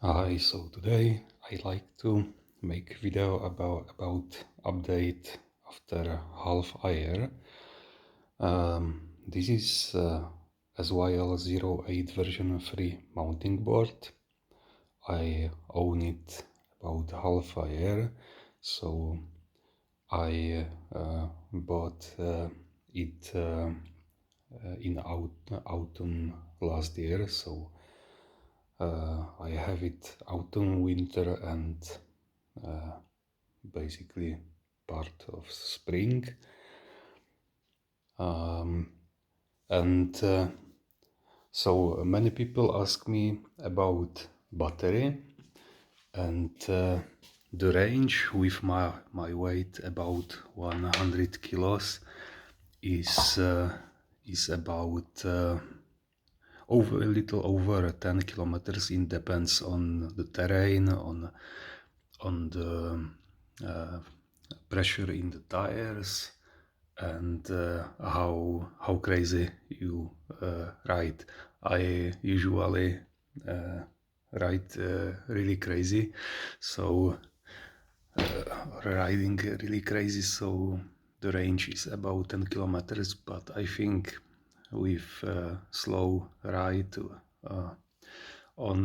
Hi, so today I like to make video about update after half a year. This is SYL-08 version 3 mounting board. I own it about half a year, so I bought it in autumn last year, so I have it autumn, winter, and basically part of spring. And so many people ask me about battery and the range with my weight about 100 kilos is about over a little over 10 kilometers. It depends on the terrain, on the pressure in the tires, and how crazy you ride. I usually ride really crazy, so riding really crazy, so the range is about 10 kilometers, but I think with slow ride on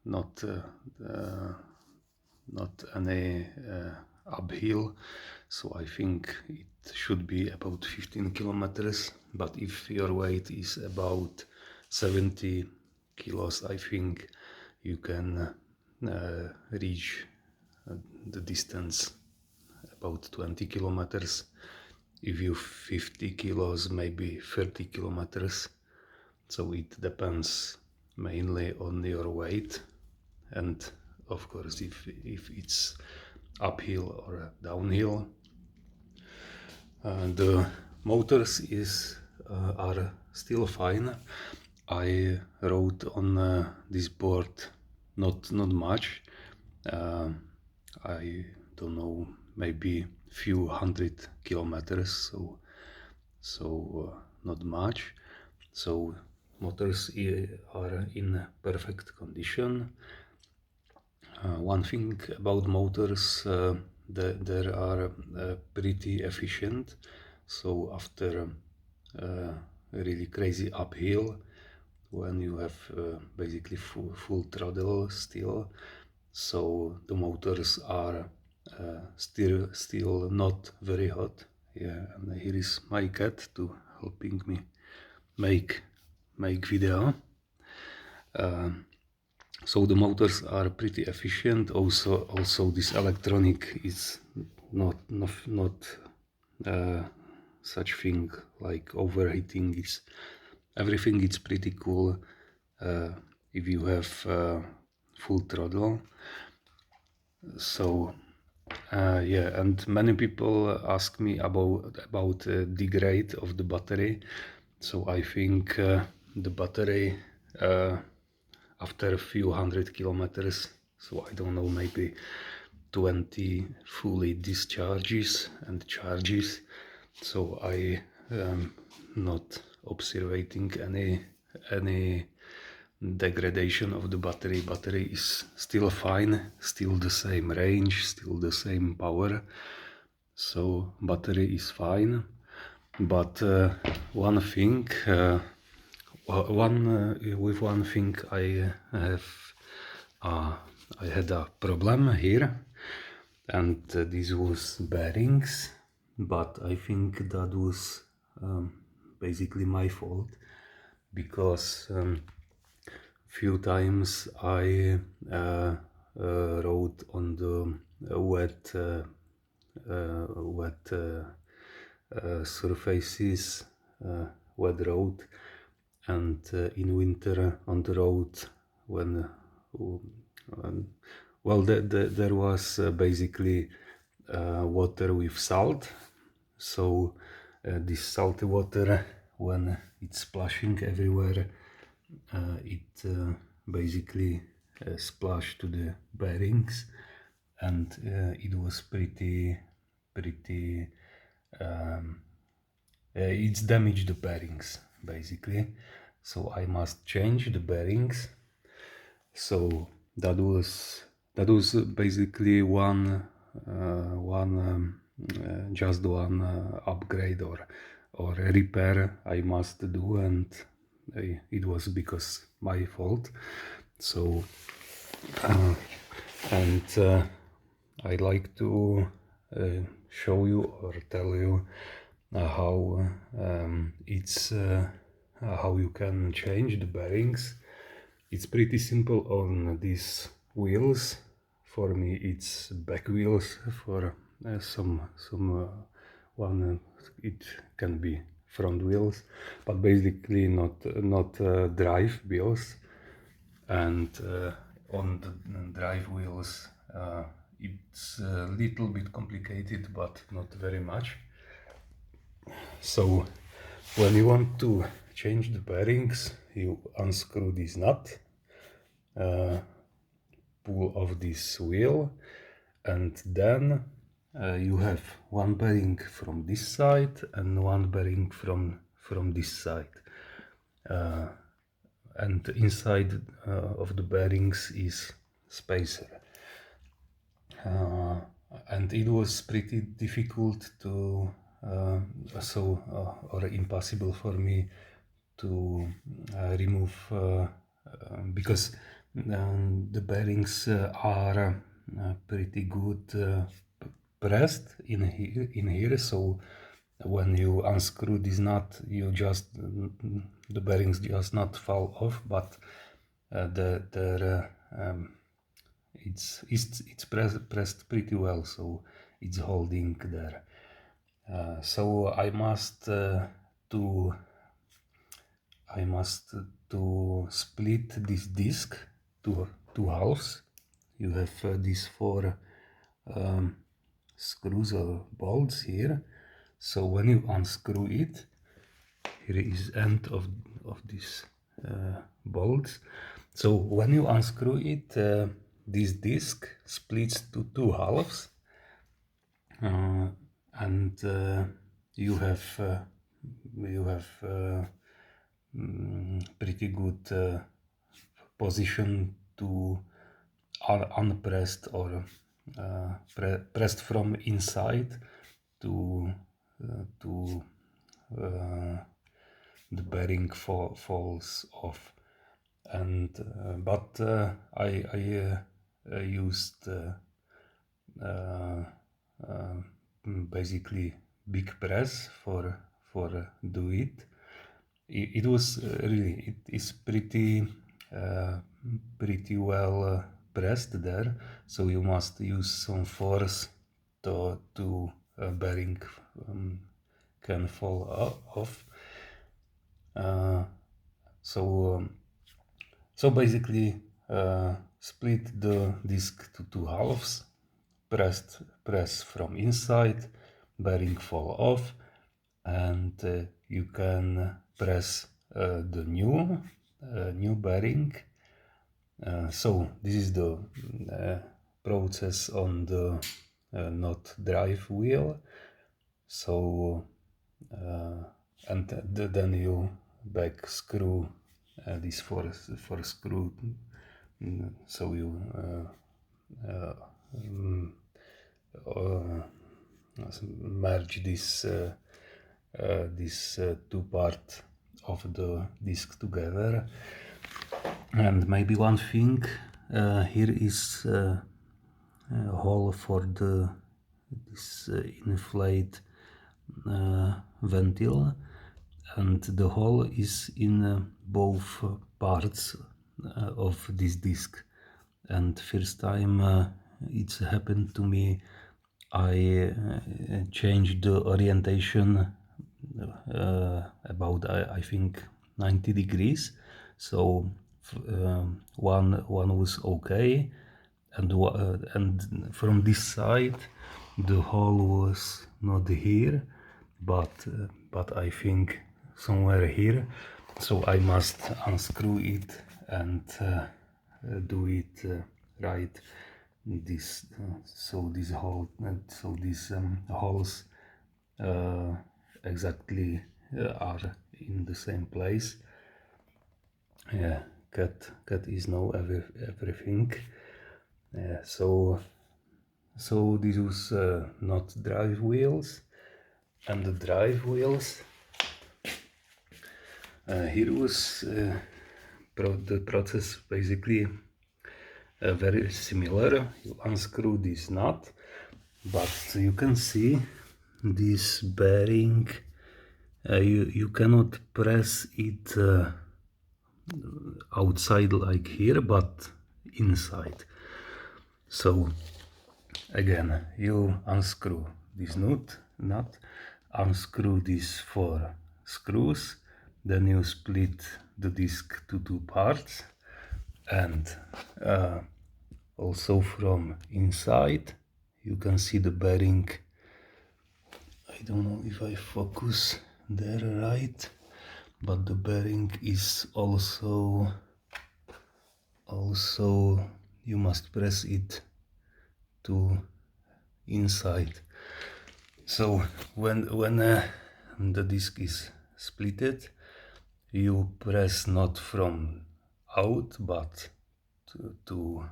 not not any uphill, so I think it should be about 15 kilometers. But if your weight is about 70 kilos, I think you can reach the distance about 20 kilometers. If you 50 kilos, maybe 30 kilometers. So it depends mainly on your weight, and of course if it's uphill or downhill. The motors are still fine. I rode on this board not much. I don't know, maybe few hundred kilometers, so not much. So motors are in perfect condition. One thing about motors, they are pretty efficient. So after really crazy uphill, when you have basically full throttle still, so the motors are still not very hot. Yeah, and here is my cat to helping me make video. So the motors are pretty efficient. Also this electronic is not such thing like overheating. Everything is pretty cool if you have full throttle. So yeah, and many people ask me about the grade of the battery. So I think the battery after a few hundred kilometers, so I don't know, maybe 20 fully discharges and charges. So I am not observing any degradation of the battery. Battery is still fine, still the same range, still the same power. So battery is fine, but one thing I had a problem here, and this was bearings, but I think that was basically my fault, because few times I rode on the wet surfaces, wet road, and in winter on the road when well, there was basically water with salt. So this salty water, when it's splashing everywhere, it basically splashed to the bearings, and it was pretty it's damaged the bearings basically. So I must change the bearings, So that was basically just one upgrade or repair I must do, and it was because my fault. So and I like to show you or tell you how you can change the bearings. It's pretty simple on these wheels. For me, it's back wheels. For one, it can be front wheels, but basically not drive wheels. And on the drive wheels, it's a little bit complicated, but not very much. So when you want to change the bearings, you unscrew this nut, pull off this wheel, and then you have one bearing from this side and one bearing from this side. And inside of the bearings is spacer. And it was pretty difficult to or impossible for me to remove because the bearings are pretty good pressed in here. So when you unscrew this nut, the bearings just not fall off, but it's pressed pretty well, so it's holding there. So I must to split this disc to two halves. You have these four screws or bolts here. So when you unscrew it, here is end of this bolts. So when you unscrew it, this disc splits to two halves, and you have pretty good position to unpressed or pressed from inside to the bearing falls off. And but I used basically big press for do it. It was really, it is pretty well pressed there, so you must use some force to bearing can fall off. So basically split the disc to two halves, press from inside, bearing fall off, and you can press the new bearing. So this is the process on the not drive wheel. So and then you back screw this for screw. So you merge this two part of the disc together. And maybe one thing, here is a hole for this inflate ventil, and the hole is in both parts of this disc. And first time it's happened to me, I changed the orientation about I think 90 degrees. So one was okay, and from this side the hole was not here, but I think somewhere here. So I must unscrew it and do it right. This so this hole, so these holes exactly are in the same place. Yeah, cat is know everything. So this was not drive wheels, and the drive wheels. Here was the process basically very similar. You unscrew this nut, but you can see this bearing. You cannot press it outside like here, but inside. So again, you unscrew this nut, unscrew these 4 screws, then you split the disc to 2 parts, and also from inside you can see the bearing. I don't know if I focus there right, but the bearing is also you must press it to inside. So when the disc is splitted, you press not from out but to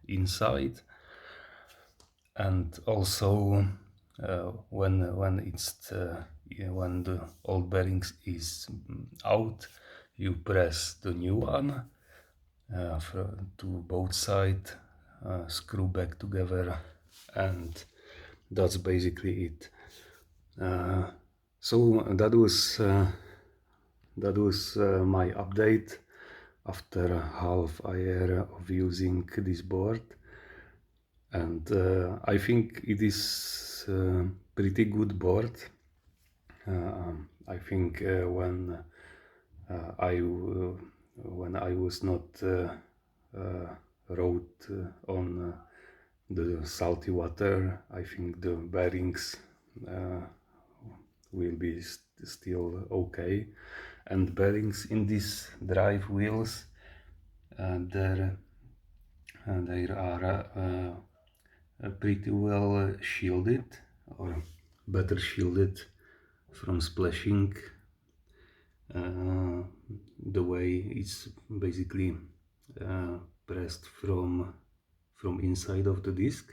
inside, and also when it's when the old bearings is out, you press the new one to both sides, screw back together, and that's basically it. So that was my update after half a year of using this board, and I think it is pretty good board. I think when I was not rode on the salty water, I think the bearings will be still okay. And bearings in these drive wheels, there are pretty well shielded, or better shielded from splashing. The way it's basically pressed from inside of the disc.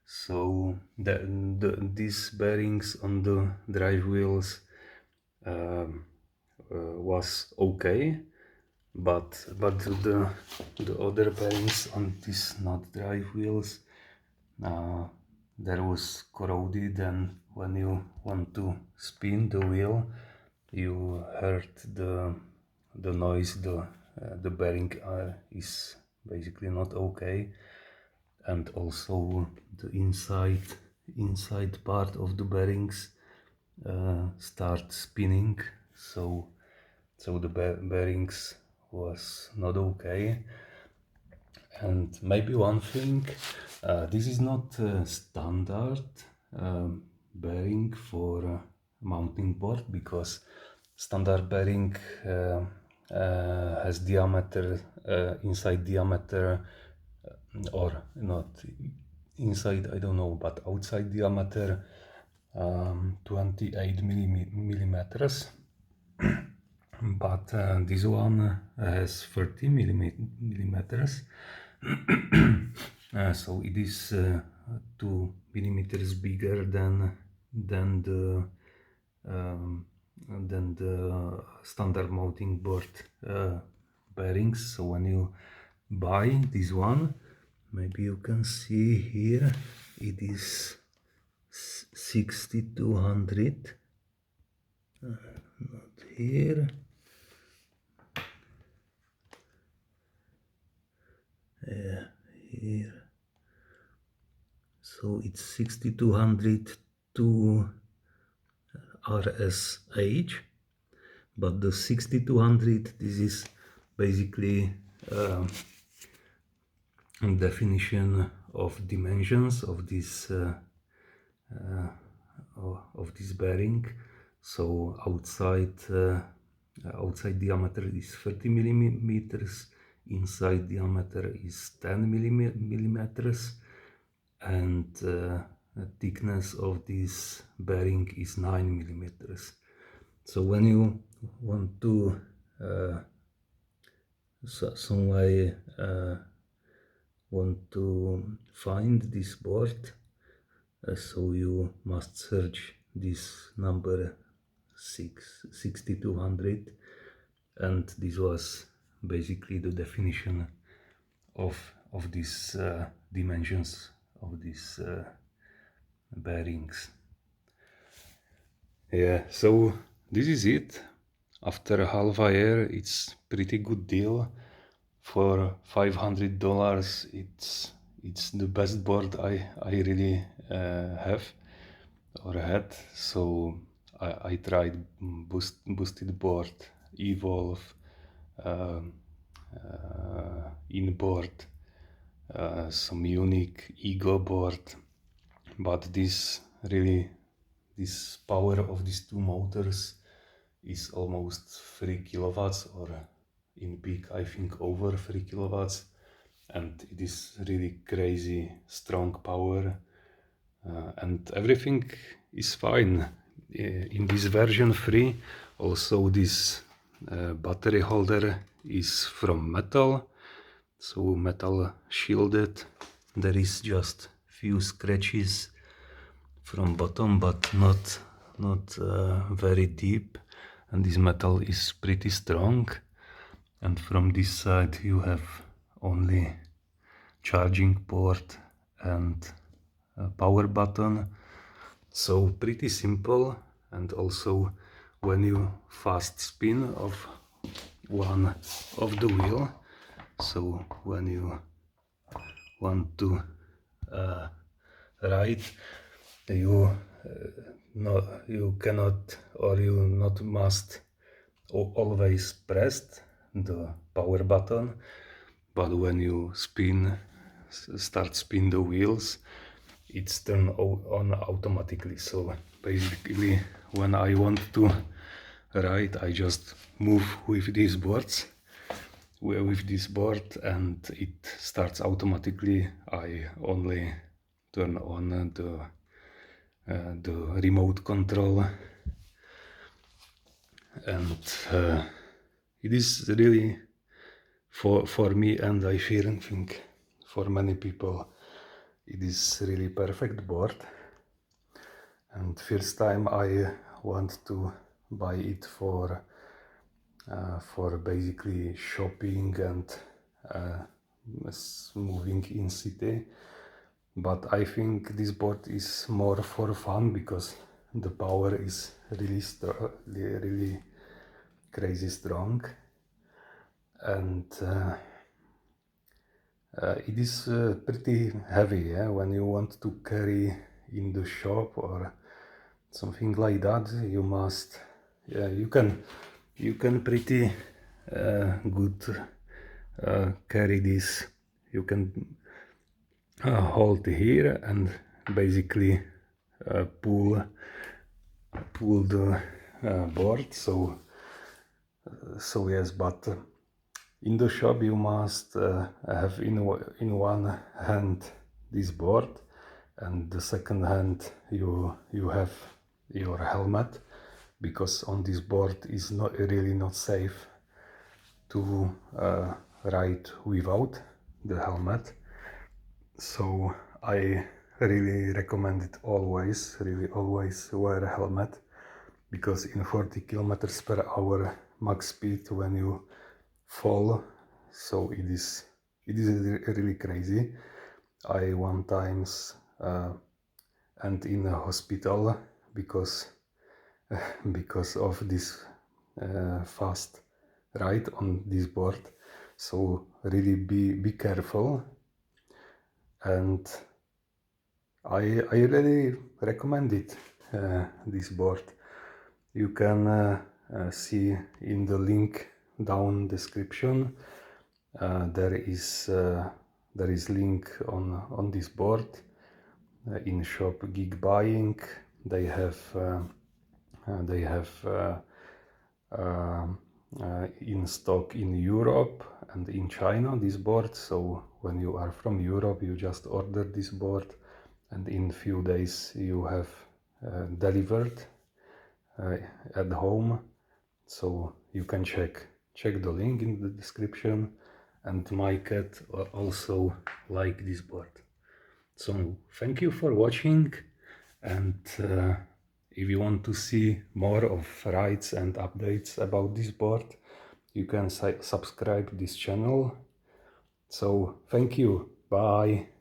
So these bearings on the drive wheels was okay, but the other bearings on these not drive wheels, there was corroded, and when you want to spin the wheel, you heard the noise. The bearing is basically not okay, and also the inside part of the bearings start spinning, so the bearings was not okay. And maybe one thing, this is not standard bearing for Mountainboard, because standard bearing has diameter, inside diameter, or not inside, I don't know, but outside diameter 28 millimeters. But this one has 30 millimeters. So it is 2 millimeters bigger than the standard Mountainboard bearings. So when you buy this one, maybe you can see here, it is 6200, not here, here. So it's 6200 to RSH, but the 6200, this is basically definition of dimensions of this bearing. So outside diameter is 30 millimeters, inside diameter is 10 millimeters, and thickness of this bearing is 9 millimeters. So when you want to some I want to find this board, so you must search this number 6200, and this was basically the definition of these dimensions of these bearings. Yeah, so this is it. After half a year, it's pretty good deal. For $500, it's the best board I really have or had. So I tried boosted board, Evolve, um, inboard, some unique ego board, but this power of these two motors is almost 3 kilowatts, or in peak I think over 3 kilowatts, and it is really crazy strong power, and everything is fine. In this version 3 also this battery holder is from metal, so metal shielded. There is just few scratches from bottom, but not very deep, and this metal is pretty strong. And from this side you have only charging port and a power button, so pretty simple. And also when you fast spin of one of the wheel, so when you want to ride, you you cannot, or you not must always press the power button, but when you start spin the wheels, it's turned on automatically. So basically when I want to ride, I just move with these boards, with this board, and it starts automatically. I only turn on the remote control, and it is really for me, and I think for many people, it is really perfect board. And first time I want to buy it for basically shopping and moving in city, but I think this board is more for fun because the power is really crazy strong, and it is pretty heavy, yeah? When you want to carry in the shop or something like that, you must, yeah, you can pretty good carry this. You can hold here and basically pull the board. So yes, but in the shop you must have in one hand this board, and the second hand you have your helmet, because on this board is not safe to ride without the helmet. So I really recommend it always wear a helmet, because in 40 kilometers per hour max speed, when you fall, so it is really crazy. I one times and in a hospital because of this fast ride on this board. So really be careful, and I really recommend it, this board. You can see in the link down description, there is link on this board. In shop Geek Buying they have in stock in Europe and in China this board. So when you are from Europe, you just order this board, and in few days you have delivered at home. So you can check check the link in the description. And my cat also like this board. So thank you for watching, and if you want to see more of rides and updates about this board, you can subscribe this channel. So thank you, bye.